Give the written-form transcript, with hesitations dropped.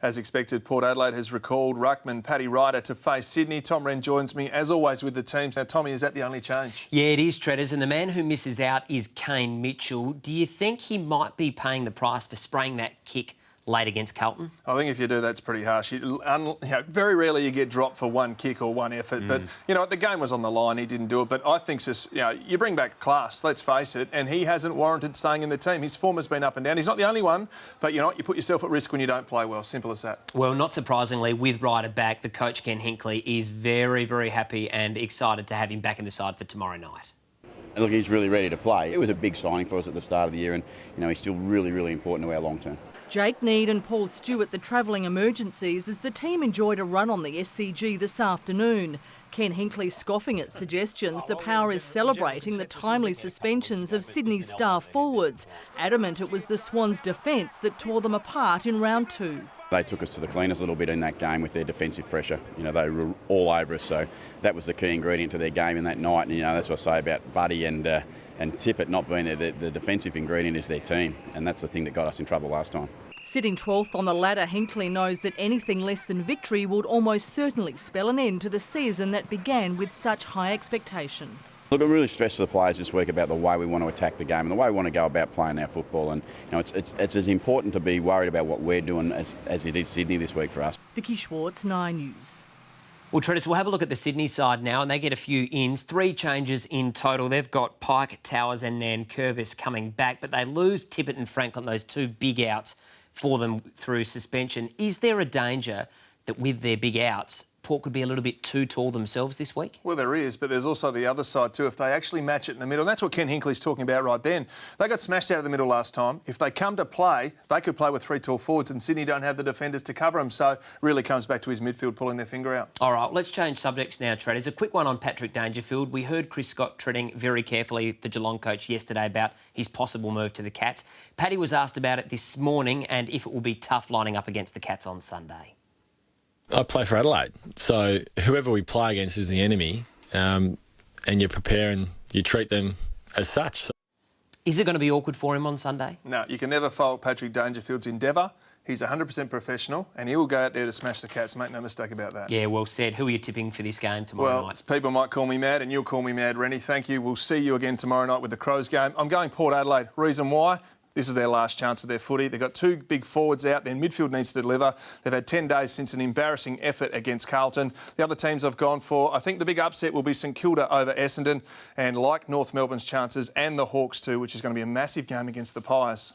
As expected, Port Adelaide has recalled ruckman Paddy Ryder to face Sydney. Tom Rehn joins me, as always, with the teams. Now, Tommy, is that the only change? Yeah, it is, Tredders, and the man who misses out is Kane Mitchell. Do you think he might be paying the price for spraying that kick late against Carlton? I think if you do, that's pretty harsh. Very rarely you get dropped for one kick or one effort. But, the game was on the line. He didn't do it. But I think just, you bring back class, let's face it, and he hasn't warranted staying in the team. His form has been up and down. He's not the only one, but, you put yourself at risk when you don't play well. Simple as that. Well, not surprisingly, with Ryder back, the coach, Ken Hinkley, is very, very happy and excited to have him back in the side for tomorrow night. Look, he's really ready to play. It was a big signing for us at the start of the year and, he's still really, really important to our long term. Jake Need and Paul Stewart, the travelling emergencies, as the team enjoyed a run on the SCG this afternoon. Ken Hinkley scoffing at suggestions the Power is celebrating the timely suspensions of Sydney's star forwards, adamant it was the Swans' defence that tore them apart in round 2. They took us to the cleaners a little bit in that game with their defensive pressure. They were all over us, so that was the key ingredient to their game in that night. And, that's what I say about Buddy and Tippett not being there. The defensive ingredient is their team, and that's the thing that got us in trouble last time. Sitting 12th on the ladder, Hinkley knows that anything less than victory would almost certainly spell an end to the season that began with such high expectation. Look, I'm really stressed to the players this week about the way we want to attack the game and the way we want to go about playing our football. And it's as important to be worried about what we're doing as it is Sydney this week for us. Vicky Schwartz, 9 News. Well, Tredders, we'll have a look at the Sydney side now, and they get a few ins. 3 changes in total. They've got Pike, Towers and Nankervis coming back, but they lose Tippett and Franklin, those 2 big outs for them through suspension. Is there a danger that with their big outs, Port could be a little bit too tall themselves this week? Well, there is, but there's also the other side too. If they actually match it in the middle, and that's what Ken Hinkley's talking about right then. They got smashed out of the middle last time. If they come to play, they could play with 3 tall forwards, and Sydney don't have the defenders to cover them. So really comes back to his midfield pulling their finger out. All right, let's change subjects now, Tredders. A quick one on Patrick Dangerfield. We heard Chris Scott treading very carefully, the Geelong coach, yesterday about his possible move to the Cats. Paddy was asked about it this morning and if it will be tough lining up against the Cats on Sunday. I play for Adelaide, so whoever we play against is the enemy, and you prepare and you treat them as such. So. Is it going to be awkward for him on Sunday? No, you can never fault Patrick Dangerfield's endeavour. He's 100% professional and he will go out there to smash the Cats, make no mistake about that. Yeah, well said. Who are you tipping for this game tomorrow night? People might call me mad and you'll call me mad, Rennie. Thank you. We'll see you again tomorrow night with the Crows game. I'm going Port Adelaide. Reason why? This is their last chance of their footy. They've got 2 big forwards out. Their midfield needs to deliver. They've had 10 days since an embarrassing effort against Carlton. The other teams I've gone for, I think the big upset will be St Kilda over Essendon, and like North Melbourne's chances and the Hawks too, which is going to be a massive game against the Pies.